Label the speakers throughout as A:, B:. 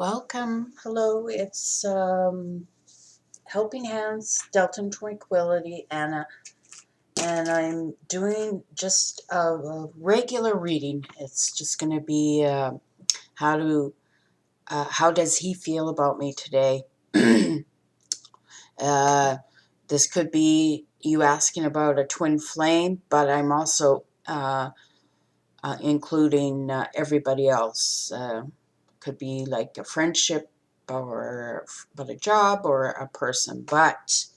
A: Welcome. Hello. It's Helping Hands, Delton Tranquility, Anna, and I'm doing just a regular reading. It's just going to be how does he feel about me today? This could be you asking about a twin flame, but I'm also including everybody else. Could be like a friendship or but a job or a person. But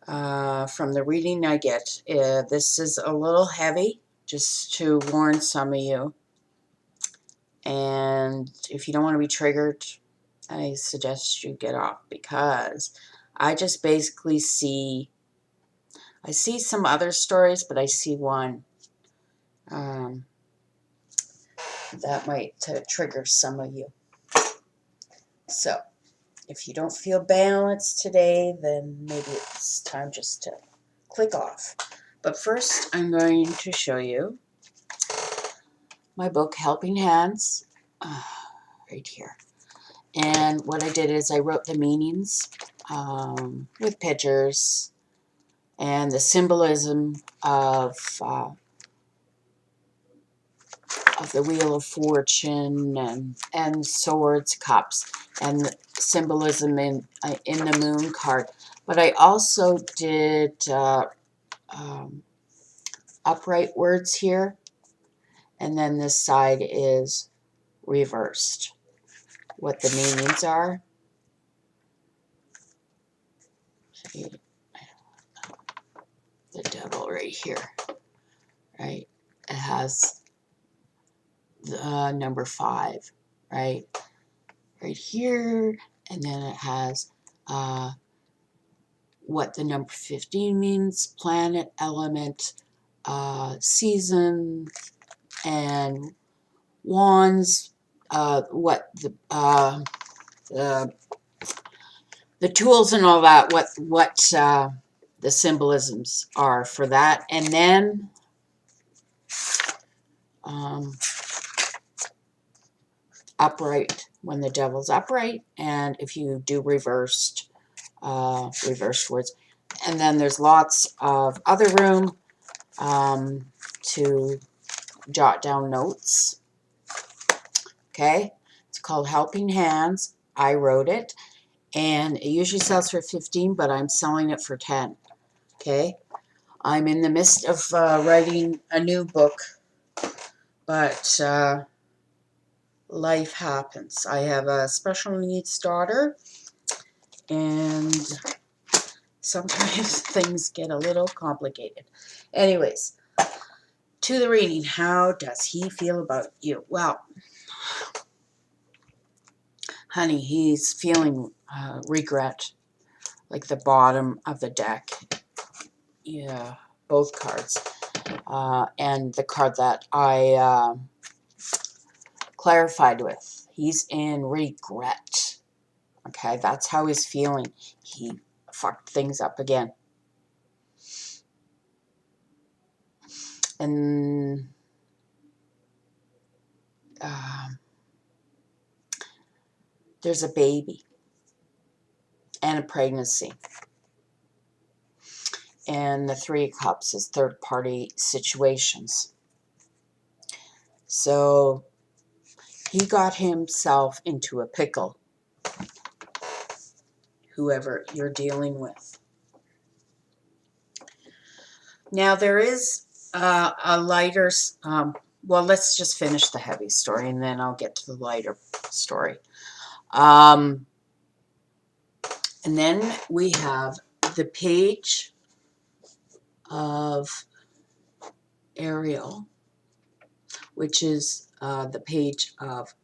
A: from the reading I get, this is a little heavy, just to warn some of you. And if you don't want to be triggered, I suggest you get off, because I just basically I see some other stories, but I see one that might trigger some of you. So if you don't feel balanced today, then maybe it's time just to click off. But first, I'm going to show you my book, Helping Hands, right here. And what I did is I wrote the meanings with pictures and the symbolism of the Wheel of Fortune and swords, cups, and the symbolism in the moon card. But I also did upright words here, and then this side is reversed. What the meanings are. The devil right here, right? It has the number 5, right? Right here, and then it has what the number 15 means: planet, element, season, and wands. What the tools and all that. What the symbolisms are for that, and then upright when the devil's upright, and if you do reversed words. And then there's lots of other room to jot down notes. Okay, it's called Helping Hands. I wrote it, and it usually sells for $15, but I'm selling it for $10. Okay, I'm in the midst of writing a new book, but life happens. I have a special needs daughter, and sometimes things get a little complicated. Anyways, to the reading. How does he feel about you? Well, honey, he's feeling regret, like the bottom of the deck. Yeah, both cards. And the card that I clarified with. He's in regret. Okay, that's how he's feeling. He fucked things up again. And there's a baby and a pregnancy. And the 3 of Cups is third-party situations. So he got himself into a pickle, whoever you're dealing with. Now there is a lighter, well, let's just finish the heavy story, and then I'll get to the lighter story. And then we have the Page of Ariel, which is the Page of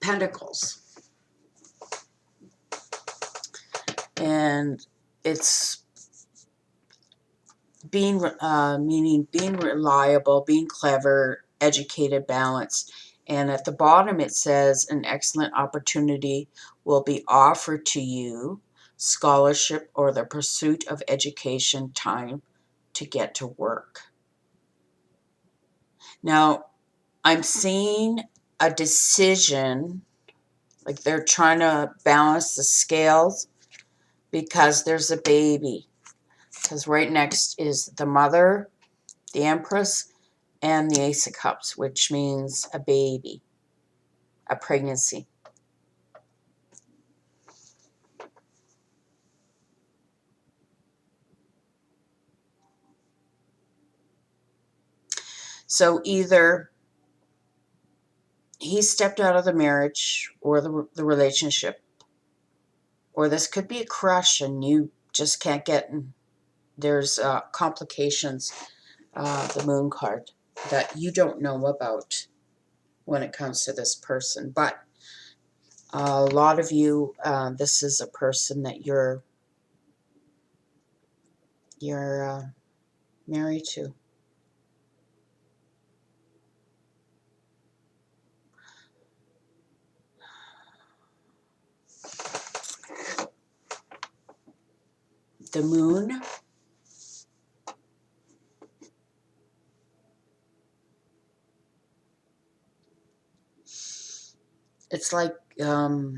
A: Pentacles. And it's meaning being reliable, being clever, educated, balanced. And at the bottom it says an excellent opportunity will be offered to you, scholarship or the pursuit of education, time to get to work. Now, I'm seeing a decision, like they're trying to balance the scales because there's a baby. Because right next is the Mother, the Empress, and the Ace of Cups, which means a baby, a pregnancy. So either he stepped out of the marriage or the relationship, or this could be a crush and you just can't get in. There's complications, the Moon card, that you don't know about when it comes to this person. But a lot of you, this is a person that you're married to. The Moon. It's like, I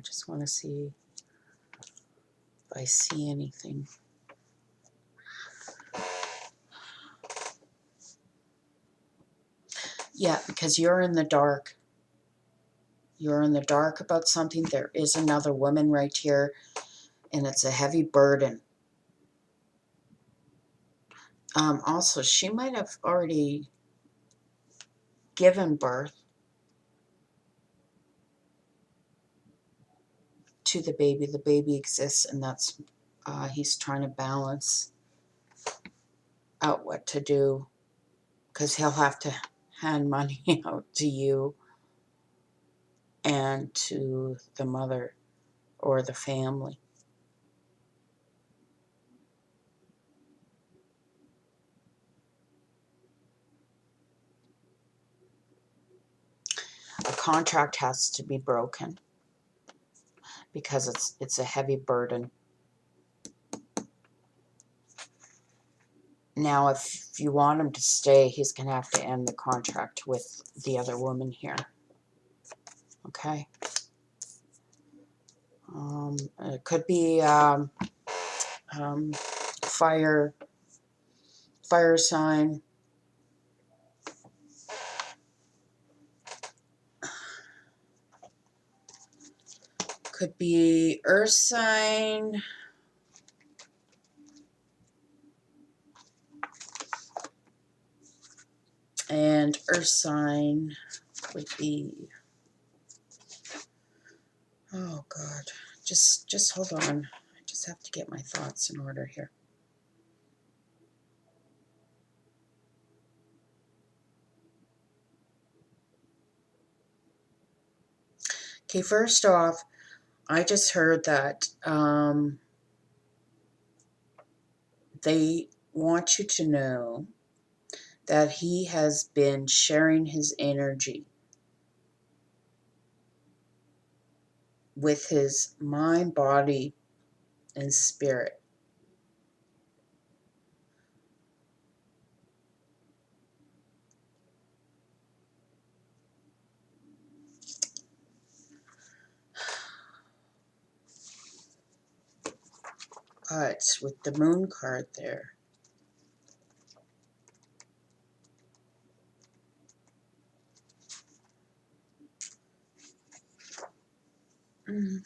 A: just want to see if I see anything. Yeah, because you're in the dark. You're in the dark about something. There is another woman right here, and it's a heavy burden. Also, she might have already given birth to the baby. The baby exists, and that's he's trying to balance out what to do, because he'll have to hand money out to you and to the mother or the family. A contract has to be broken because it's a heavy burden. Now, if you want him to stay, he's going to have to end the contract with the other woman here. Okay? It could be fire sign. Could be earth sign. And earth sign would be, oh God, just hold on. I just have to get my thoughts in order here. Okay, first off, I just heard that they want you to know that he has been sharing his energy with his mind, body, and spirit. But with the Moon card there, and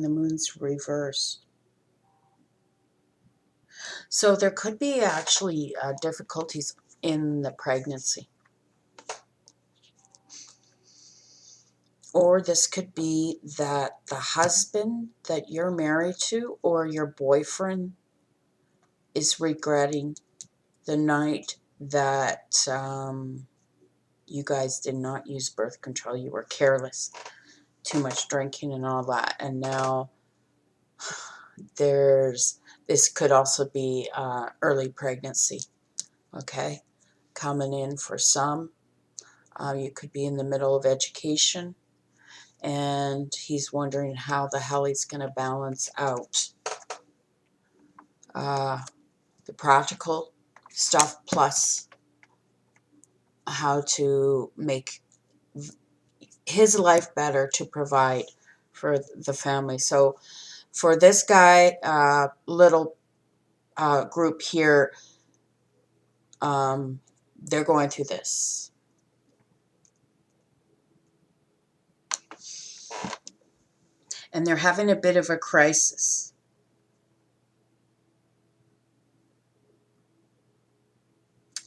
A: the Moon's reversed. So there could be actually difficulties in the pregnancy. Or this could be that the husband that you're married to or your boyfriend is regretting the night that you guys did not use birth control. You were careless, too much drinking and all that. And now this could also be early pregnancy, okay, coming in for some. You could be in the middle of education, and he's wondering how the hell he's going to balance out the practical stuff plus how to make his life better to provide for the family. So for this guy, little group here, they're going through this. And they're having a bit of a crisis.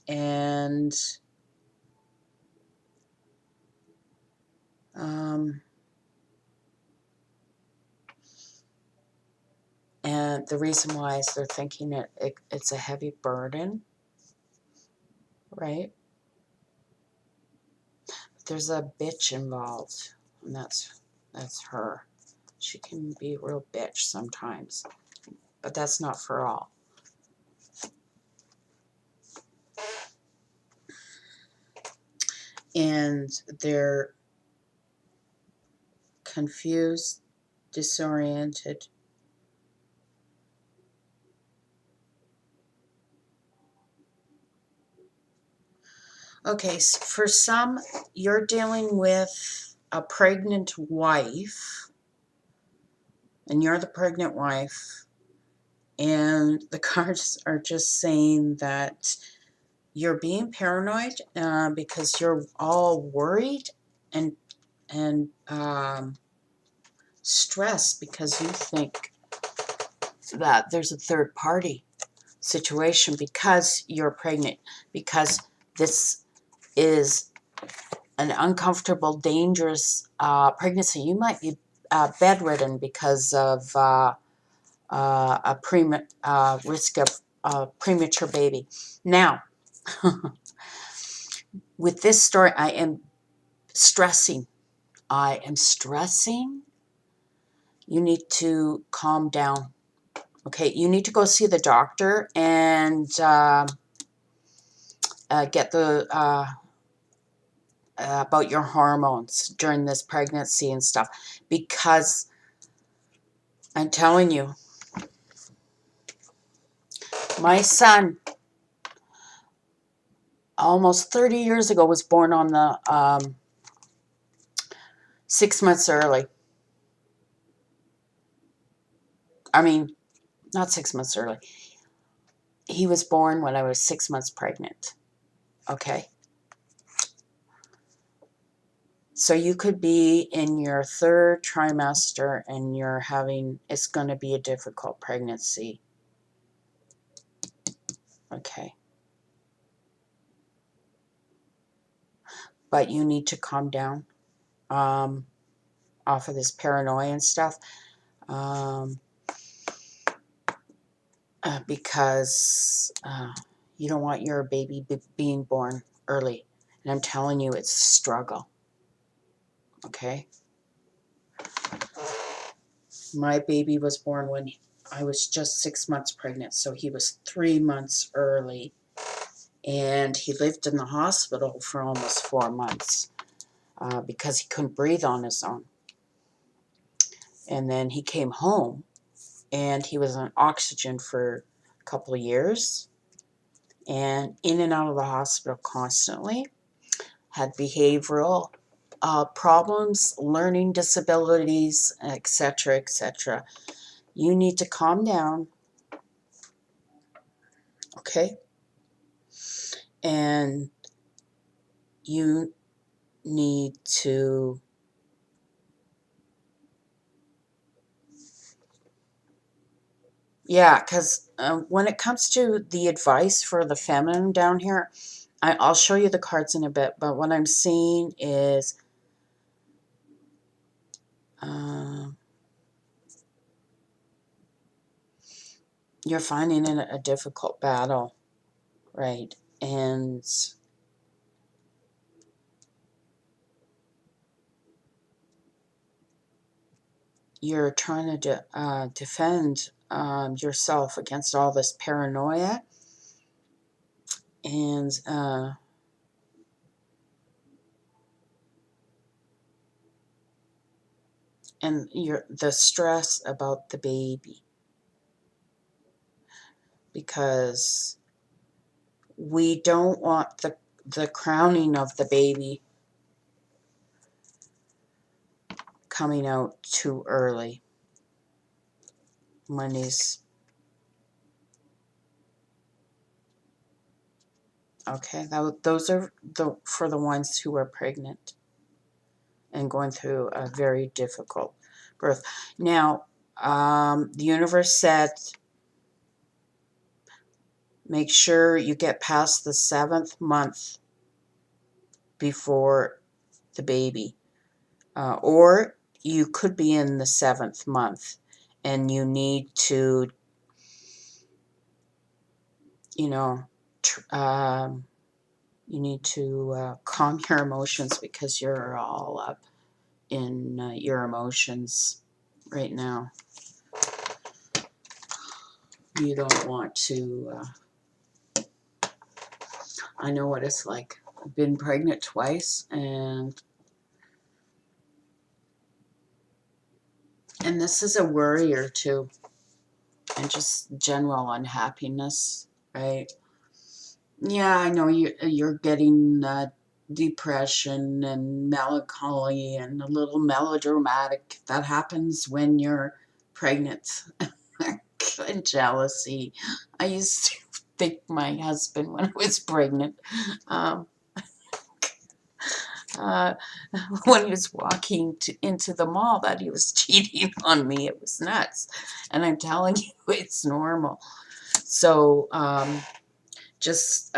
A: And and the reason why is they're thinking it's a heavy burden, right? There's a bitch involved, and that's her. She can be a real bitch sometimes, but that's not for all. And they're confused, disoriented. Okay, so for some, you're dealing with a pregnant wife, and you're the pregnant wife, and the cards are just saying that you're being paranoid because you're all worried and stressed because you think that there's a third party situation because you're pregnant, because this is an uncomfortable, dangerous pregnancy. You might be bedridden because of a risk of a premature baby. Now, with this story, I am stressing. You need to calm down. Okay, you need to go see the doctor and get the about your hormones during this pregnancy and stuff, because I'm telling you, my son almost 30 years ago was born on the 6 months early. I mean, not 6 months early. He was born when I was 6 months pregnant. Okay? So you could be in your third trimester and it's going to be a difficult pregnancy. Okay. But you need to calm down off of this paranoia and stuff. Because you don't want your baby being born early. And I'm telling you, it's a struggle. Okay? My baby was born when I was just 6 months pregnant, so he was 3 months early. And he lived in the hospital for almost 4 months because he couldn't breathe on his own. And then he came home, and he was on oxygen for a couple of years, and in and out of the hospital constantly. Had behavioral problems, learning disabilities, etc., etc. You need to calm down, okay? And you need to because when it comes to the advice for the feminine down here, I'll show you the cards in a bit, but what I'm seeing is you're finding it a difficult battle, right? And you're trying to defend yourself against all this paranoia, and the stress about the baby. because we don't want the crowning of the baby coming out too early when he's okay. Those are for the ones who are pregnant and going through a very difficult birth. Now, the universe said, make sure you get past the 7th month before the baby. Or you could be in the 7th month and you need to, you know, calm your emotions because you're all up in your emotions right now. You don't want to, I know what it's like. I've been pregnant twice, and this is a worrier too, and just general unhappiness, right? Yeah, I know you're getting depression and melancholy and a little melodramatic. That happens when you're pregnant. And jealousy. I used to think my husband, when I was pregnant, um, when he was walking into the mall, that he was cheating on me. It was nuts. And I'm telling you, it's normal. So just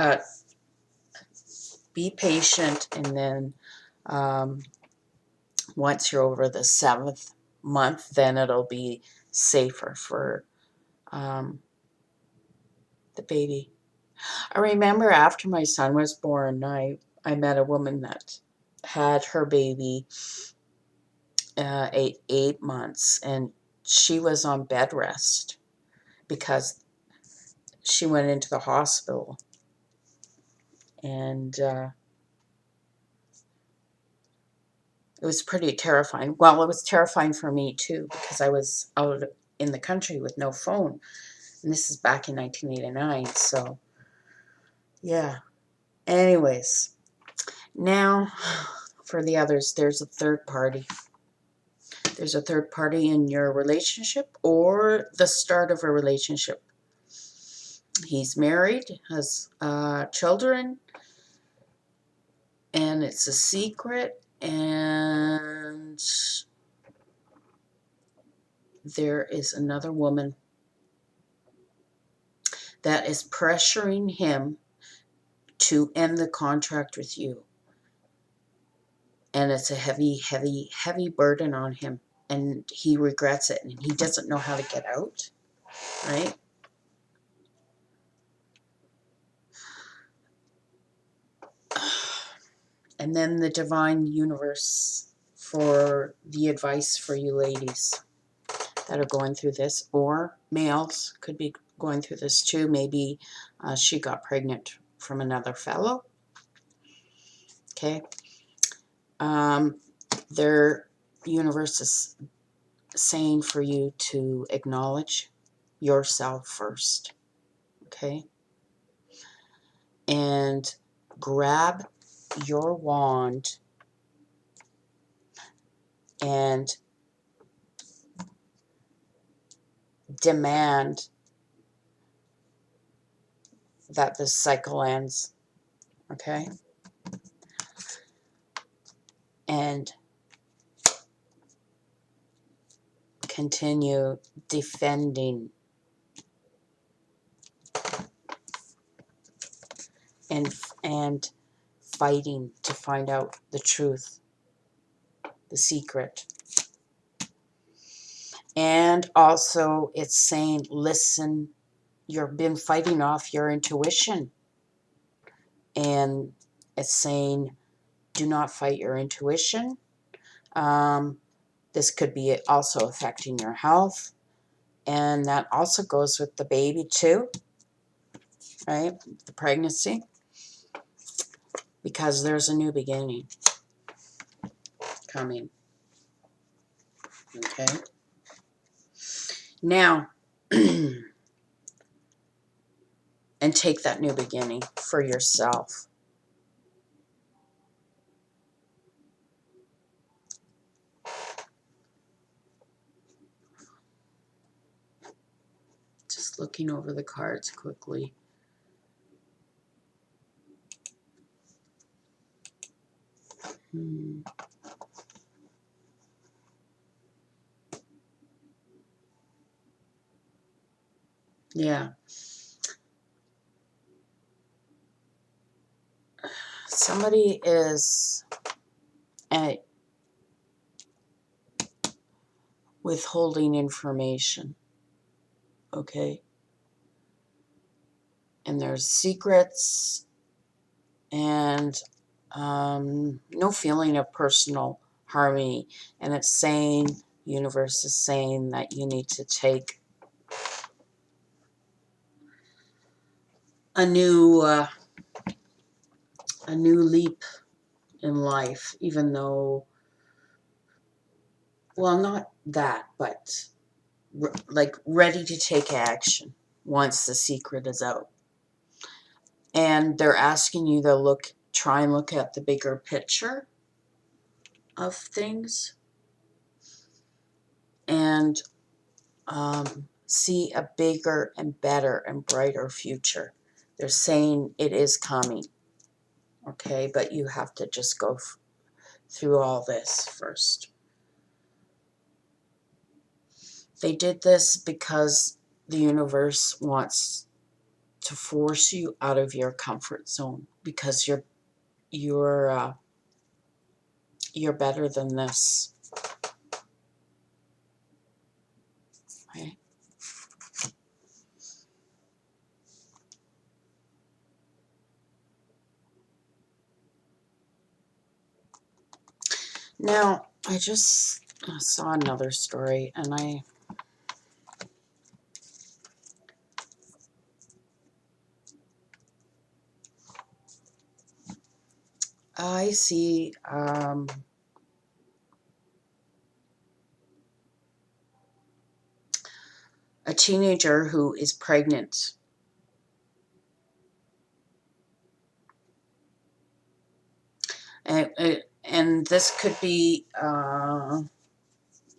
A: be patient, and then once you're over the 7th month, then it'll be safer for the baby. I remember after my son was born, I met a woman that had her baby 8 months, and she was on bed rest because she went into the hospital, and it was pretty terrifying. Well, it was terrifying for me too, because I was out in the country with no phone, and this is back in 1989. So yeah. Anyways, now for the others, there's a third party. There's a third party in your relationship or the start of a relationship. He's married, has children, and it's a secret, and there is another woman that is pressuring him to end the contract with you. And it's a heavy, heavy, heavy burden on him, and he regrets it, and he doesn't know how to get out, right? And then the divine universe for the advice for you ladies that are going through this, or males could be going through this too. Maybe she got pregnant from another fellow. Okay. Their universe is saying for you to acknowledge yourself first. Okay. And grab your wand and demand that this cycle ends. Okay. And continue defending and fighting to find out the truth, the secret. And also it's saying, listen, you've been fighting off your intuition. And it's saying, do not fight your intuition. This could be also affecting your health. And that also goes with the baby too, right? The pregnancy. Because there's a new beginning coming. Okay. Now, and take that new beginning for yourself. Just looking over the cards quickly. Yeah. Somebody is withholding information, okay? And there's secrets and no feeling of personal harmony. And it's saying, universe is saying that you need to take a new leap in life, even though, well, not that, but like ready to take action once the secret is out. And they're asking you to try and look at the bigger picture of things and see a bigger and better and brighter future. They're saying it is coming, okay? But you have to just go through all this first. They did this because the universe wants to force you out of your comfort zone, because you're better than this. Okay? Now, I just saw another story, and I see a teenager who is pregnant. And this could be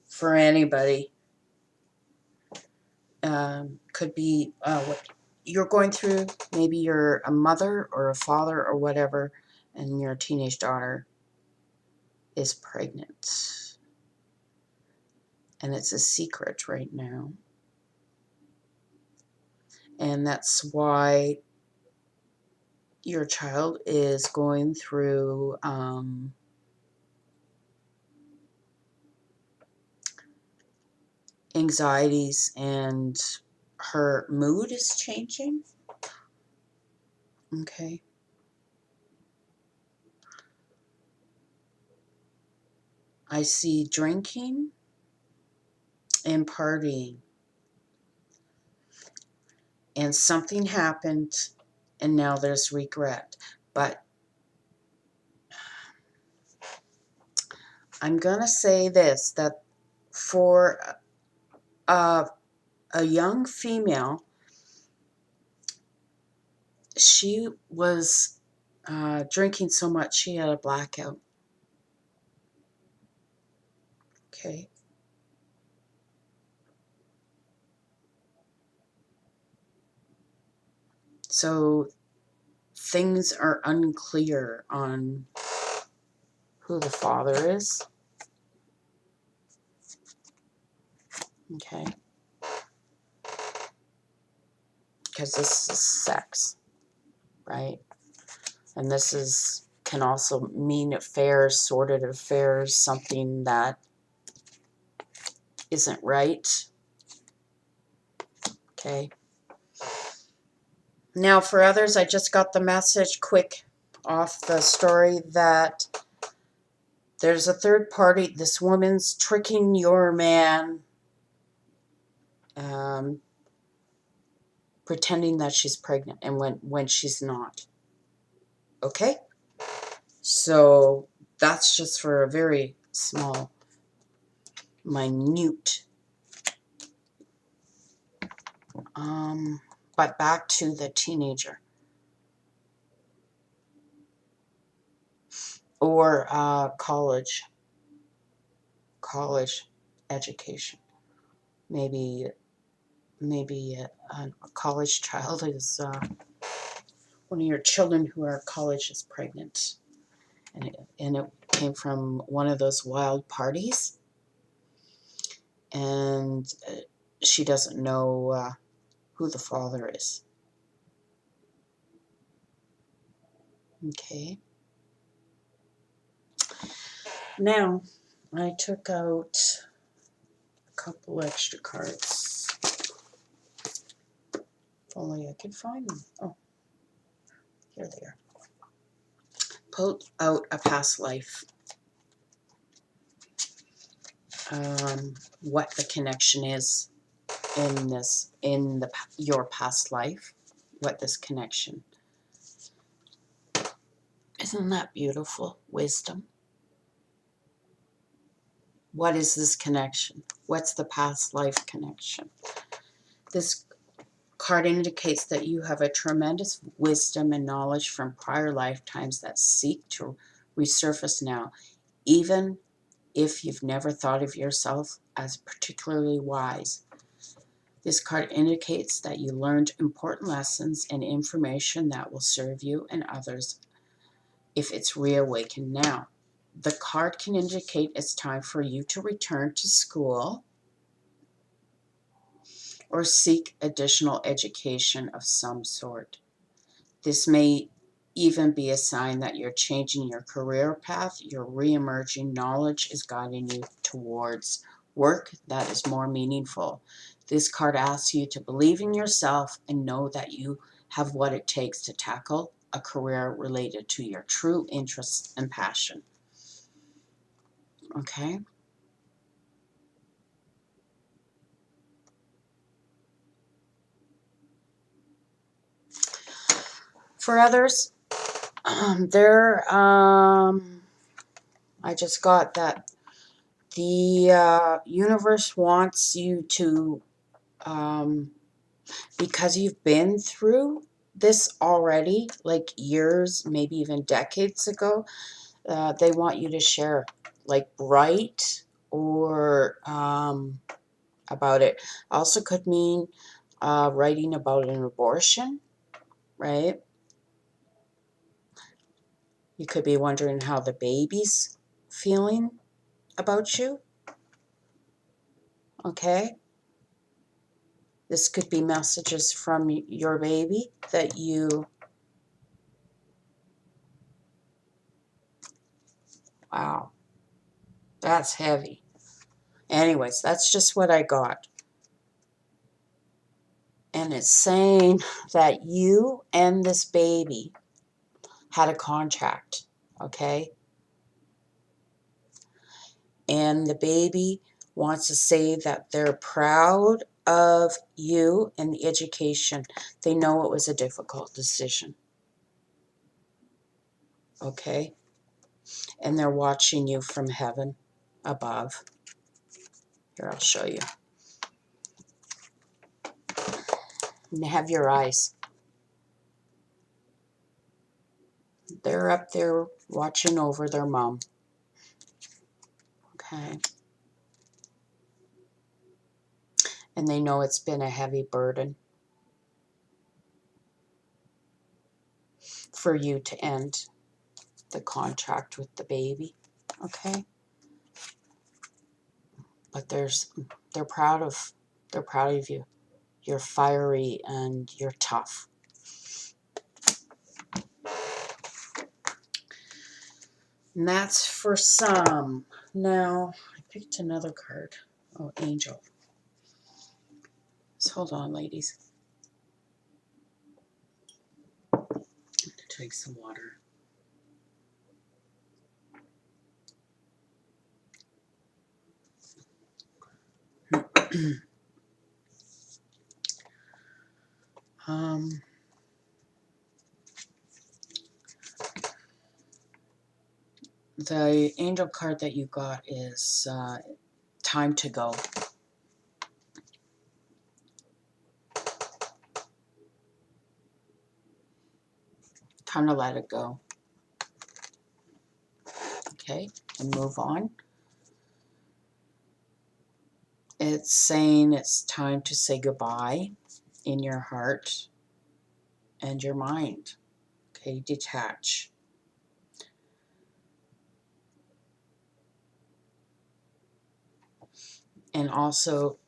A: for anybody. Could be what you're going through. Maybe you're a mother or a father or whatever, and your teenage daughter is pregnant. And it's a secret right now. And that's why your child is going through anxieties, and her mood is changing. Okay. I see drinking and partying. And something happened, and now there's regret. But I'm going to say this, that for a young female, she was drinking so much she had a blackout. Okay. So things are unclear on who the father is. Okay. Because this is sex, right? And this can also mean affairs, sordid affairs, something that isn't right. Okay. Now for others, I just got the message quick off the story that there's a third party. This woman's tricking your man, pretending that she's pregnant, and when she's not. Okay? So that's just for a very small, minute but back to the teenager or college education. Maybe a college child is one of your children who are college is pregnant, and it came from one of those wild parties, and she doesn't know who the father is. Okay. Now, I took out a couple extra cards. If only I could find them. Oh, here they are. Pulled out a past life. What the connection is in your past life. What this connection. Isn't that beautiful? Wisdom. What is this connection? What's the past life connection? This card indicates that you have a tremendous wisdom and knowledge from prior lifetimes that seek to resurface now, even if you've never thought of yourself as particularly wise. This card indicates that you learned important lessons and information that will serve you and others if it's reawakened now. The card can indicate it's time for you to return to school or seek additional education of some sort. This may even be a sign that you're changing your career path. Your re-emerging knowledge is guiding you towards work that is more meaningful. This card asks you to believe in yourself and know that you have what it takes to tackle a career related to your true interests and passion. Okay? For others, I just got that the universe wants you to, because you've been through this already, like years, maybe even decades ago, they want you to share, like write or about it. Also could mean writing about an abortion, right? You could be wondering how the baby's feeling about you. Okay? This could be messages from your baby that you... Wow. That's heavy. Anyways, that's just what I got. And it's saying that you and this baby had a contract, okay? And the baby wants to say that they're proud of you and the education. They know it was a difficult decision, okay? And they're watching you from heaven above. Here, I'll show you. And have your eyes. They're up there watching over their mom. Okay. And they know it's been a heavy burden for you to end the contract with the baby. Okay. But they're proud of you. You're fiery and you're tough. And that's for some. Now, I picked another card. Oh, Angel. So hold on, ladies. I'm going to take some water. The angel card that you got is time to go. time to let it go. Okay, and move on. It's saying it's time to say goodbye in your heart and your mind. Okay, detach. And also,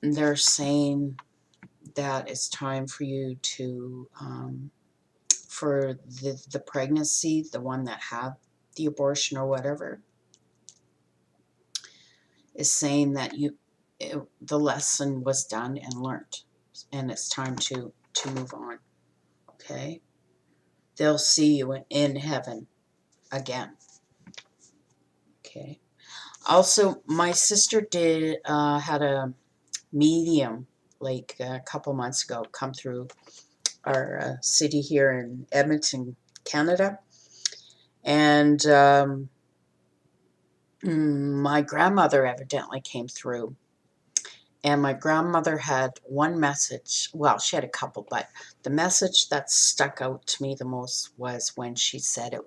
A: they're saying that it's time for you to, for the pregnancy, the one that had the abortion or whatever, is saying that the lesson was done and learned, and it's time to move on. Okay, they'll see you in heaven again. Okay. Also, my sister had a medium like a couple months ago come through our city here in Edmonton, Canada, and my grandmother evidently came through. And my grandmother had one message. Well, she had a couple, but the message that stuck out to me the most was when she said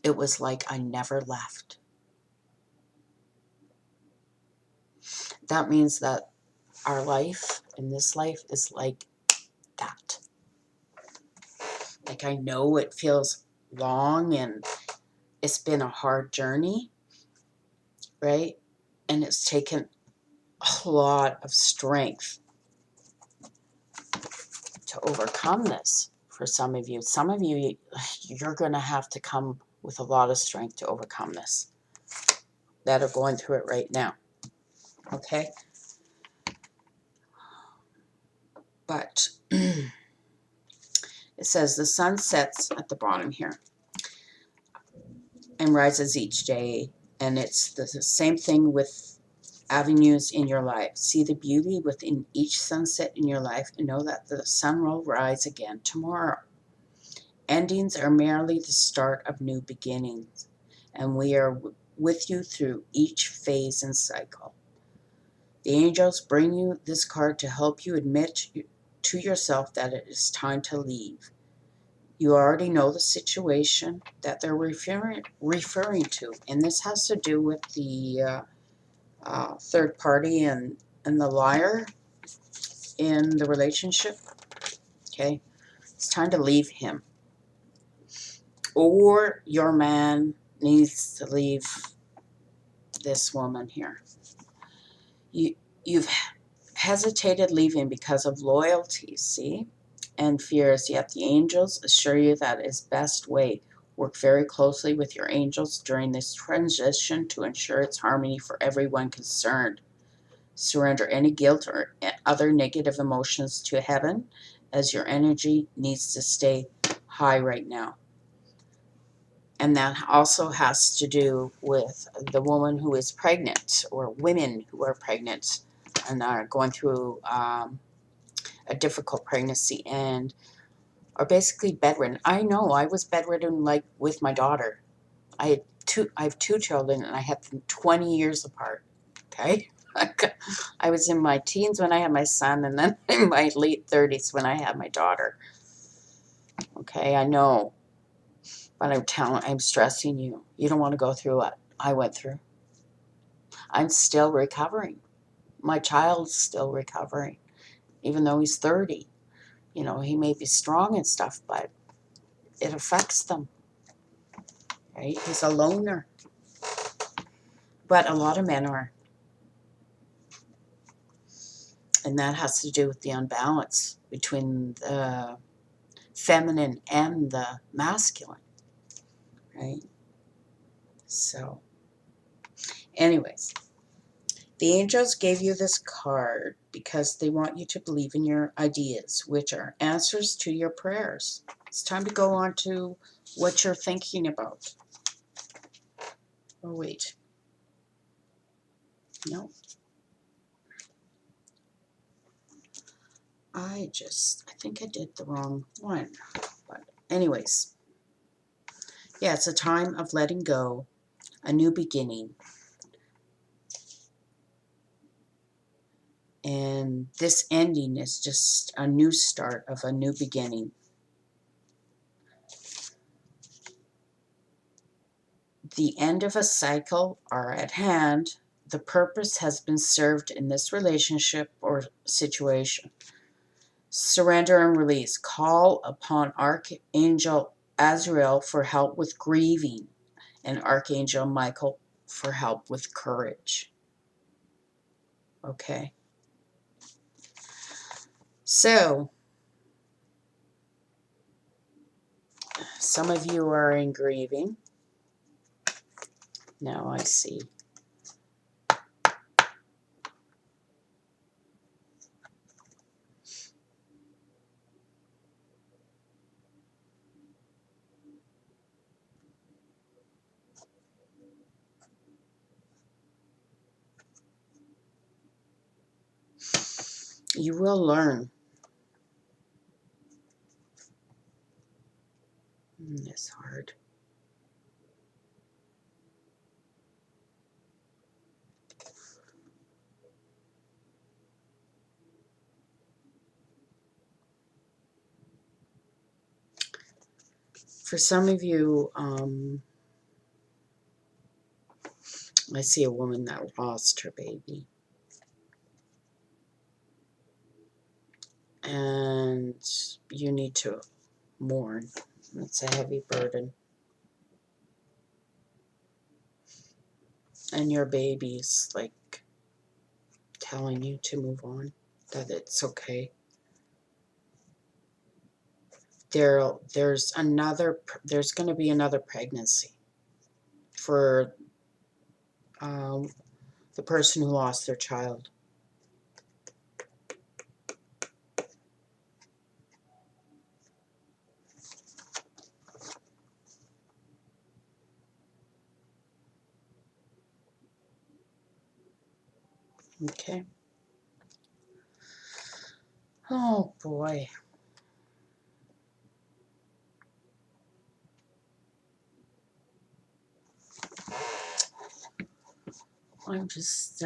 A: it was like I never left. That means that our life in this life is like that. Like, I know it feels long and it's been a hard journey, right? And it's taken a lot of strength to overcome this for some of you. Some of you, you're going to have to come with a lot of strength to overcome this, that are going through it right now. Okay? But it says the sun sets at the bottom here and rises each day. And it's the same thing with avenues in your life. See the beauty within each sunset in your life and know that the sun will rise again tomorrow. Endings are merely the start of new beginnings, and we are with you through each phase and cycle. The angels bring you this card to help you admit to yourself that it is time to leave. You already know the situation that they're referring to, and this has to do with the third party and the liar in the relationship. Okay, it's time to leave him, or your man needs to leave this woman here. You've hesitated leaving because of loyalty, see, and fears, yet the angels assure you that is best way. Work very closely with your angels during this transition to ensure its harmony for everyone concerned. Surrender any guilt or other negative emotions to heaven, as your energy needs to stay high right now. And that also has to do with the woman who is pregnant, or women who are pregnant and are going through a difficult pregnancy and are basically bedridden. I know, I was bedridden like with my daughter. I have two children and I had them 20 years apart. Okay? I was in my teens when I had my son, and then in my late 30s when I had my daughter. Okay, I know. But I'm stressing you. You don't want to go through what I went through. I'm still recovering. My child's still recovering, even though he's 30. You know, he may be strong and stuff, but it affects them, right? He's a loner. But a lot of men are. And that has to do with the unbalance between the feminine and the masculine, right? So, anyways, the angels gave you this card because they want you to believe in your ideas, which are answers to your prayers. It's time to go on to what you're thinking about. Oh, wait. No. I think I did the wrong one. But anyways, yeah, it's a time of letting go, a new beginning. And this ending is just a new start of a new beginning. The end of a cycle are at hand. The purpose has been served in this relationship or situation. Surrender and release. Call upon Archangel Azrael for help with grieving and Archangel Michael for help with courage. Okay. So, some of you are in grieving. Now I see. You will learn. It's hard. For some of you, I see a woman that lost her baby. And you need to mourn. It's a heavy burden. And your baby's like telling you to move on, that it's okay. There's going to be another pregnancy for the person who lost their child. Okay. Oh boy. I'm just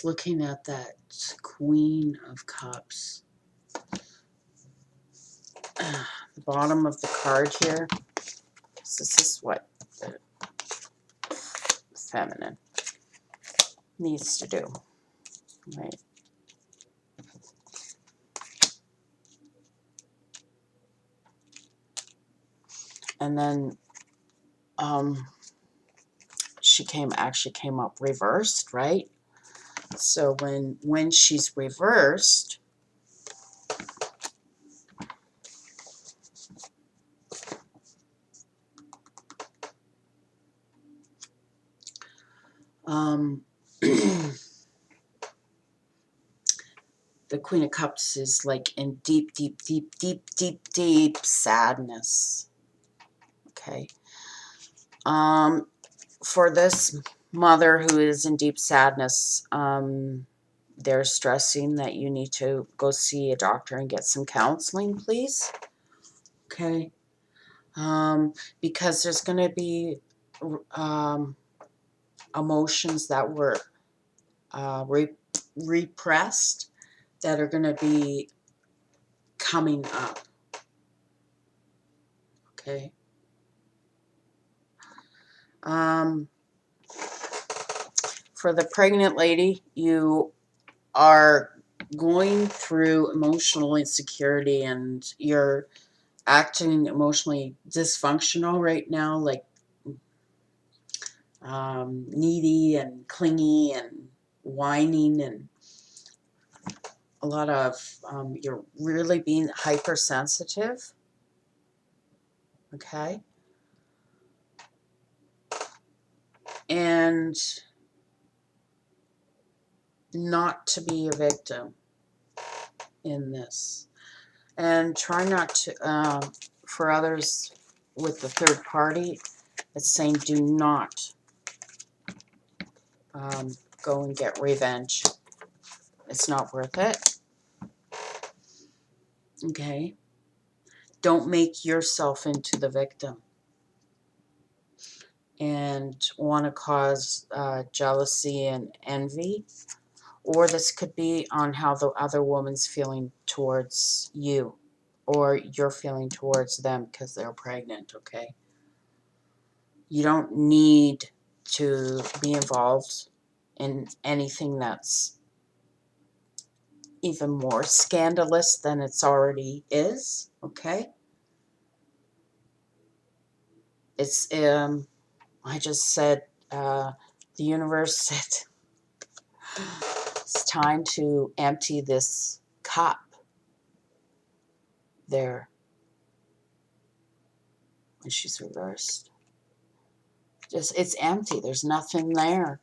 A: looking at that Queen of Cups. The bottom of the card here. This is what the feminine needs to do, right? And then she actually came up reversed, right? So when she's reversed, the Queen of Cups is like in deep, deep, deep, deep, deep, deep sadness. Okay. For this mother who is in deep sadness, they're stressing that you need to go see a doctor and get some counseling, please. Okay. Because there's going to be emotions that were repressed that are going to be coming up. Okay. For the pregnant lady, you are going through emotional insecurity and you're acting emotionally dysfunctional right now, like needy and clingy and whining, and a lot of you're really being hypersensitive. Okay. And not to be a victim in this. And try not to, for others with the third party, it's saying do not go and get revenge. It's not worth it. Okay? Don't make yourself into the victim and want to cause jealousy and envy. Or this could be on how the other woman's feeling towards you, or you're feeling towards them because they're pregnant, okay? You don't need to be involved in anything that's even more scandalous than it's already is, okay? It's, I just said, the universe said, it's time to empty this cup there. And she's reversed. Just, it's empty. There's nothing there.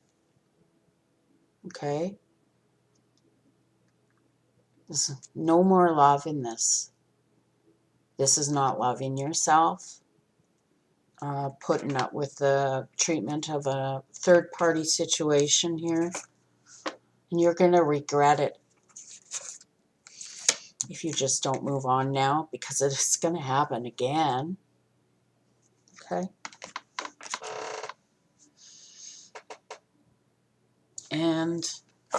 A: Okay? There's no more love in this. This is not loving yourself. Putting up with the treatment of a third-party situation here. And you're going to regret it if you just don't move on now, because it's going to happen again. Okay? And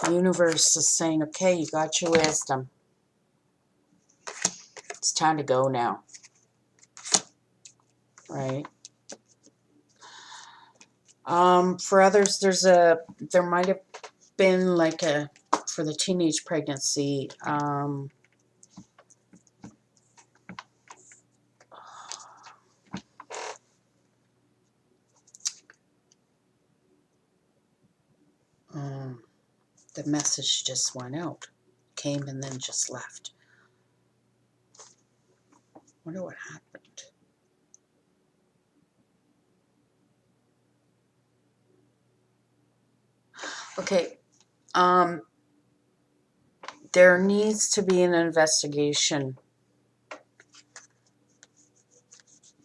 A: the universe is saying, okay, you got your wisdom. It's time to go now. Right? For others, there might have been like for the teenage pregnancy, the message just went out, came and then just left. Wonder what happened. Okay, there needs to be an investigation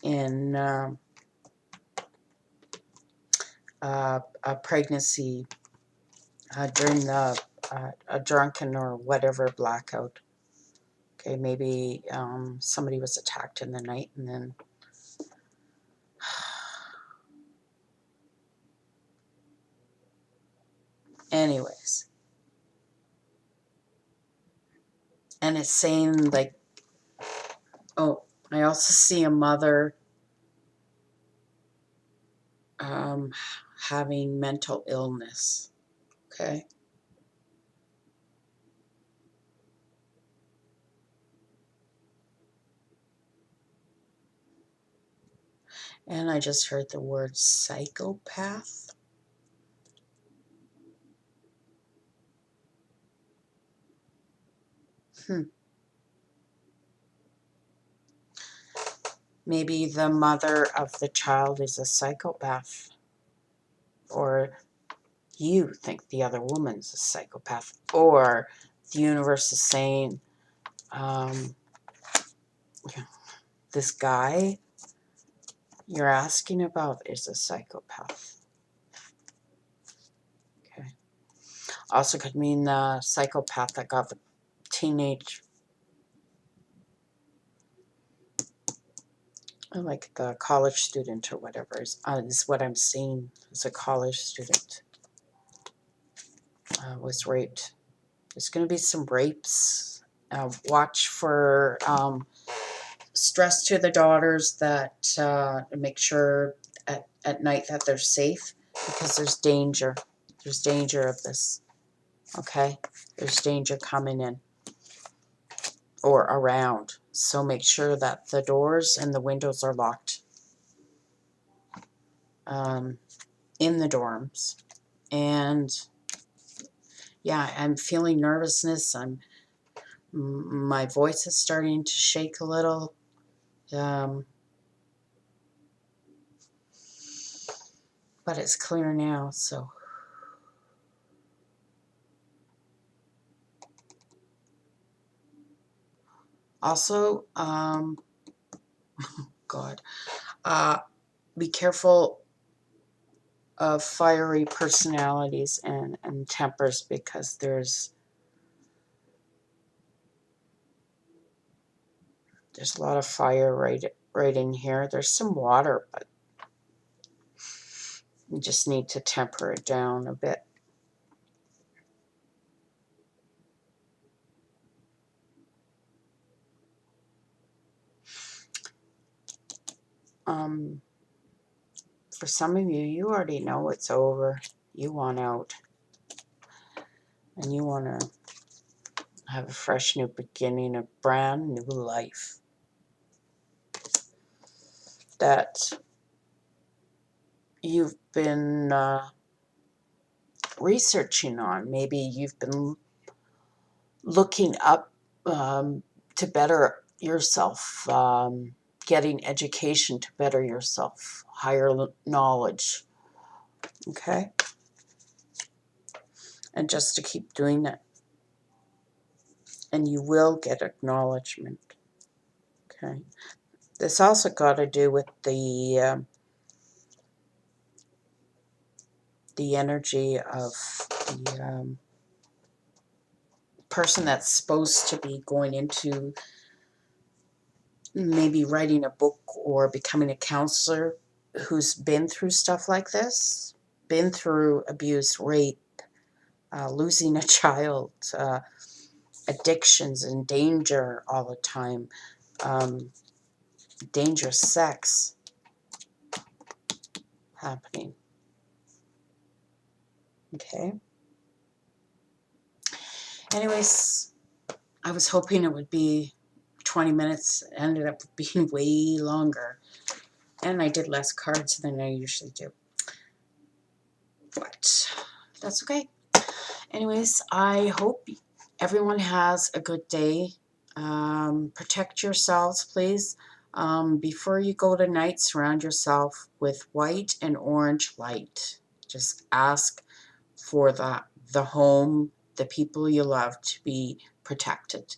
A: in a pregnancy during a drunken or whatever blackout. Okay, maybe somebody was attacked in the night and then anyways. And it's saying like, oh, I also see a mother having mental illness. Okay. And I just heard the word psychopath. Maybe the mother of the child is a psychopath. Or you think the other woman's a psychopath. Or the universe is saying, this guy you're asking about is a psychopath. Okay. Also could mean the psychopath that got the teenage, like the college student or whatever, is what I'm seeing as a college student was raped. There's going to be some rapes. Watch for stress to the daughters that make sure at night that they're safe, because there's danger. There's danger of this. Okay? There's danger coming in or around. So make sure that the doors and the windows are locked in the dorms. And yeah, I'm feeling nervousness. My voice is starting to shake a little. But it's clear now, so. Also, God, be careful of fiery personalities and tempers, because there's a lot of fire right in here. There's some water, but you just need to temper it down a bit. For some of you, you already know it's over. You want out. And you want to have a fresh new beginning, a brand new life. That you've been researching on. Maybe you've been looking up to better yourself, getting education to better yourself, higher knowledge, okay? And just to keep doing it. And you will get acknowledgement, okay? This also got to do with the energy of the person that's supposed to be going into maybe writing a book or becoming a counselor, who's been through stuff like this, been through abuse, rape, losing a child, addictions and danger all the time, dangerous sex happening. Okay. Anyways, I was hoping it would be 20 minutes. It ended up being way longer. And I did less cards than I usually do. But that's okay. Anyways, I hope everyone has a good day. Protect yourselves, please. Before you go tonight, surround yourself with white and orange light. Just ask for the home, the people you love to be protected.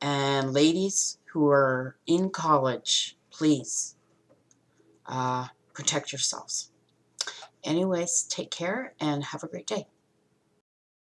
A: And ladies who are in college, please protect yourselves. Anyways, take care and have a great day.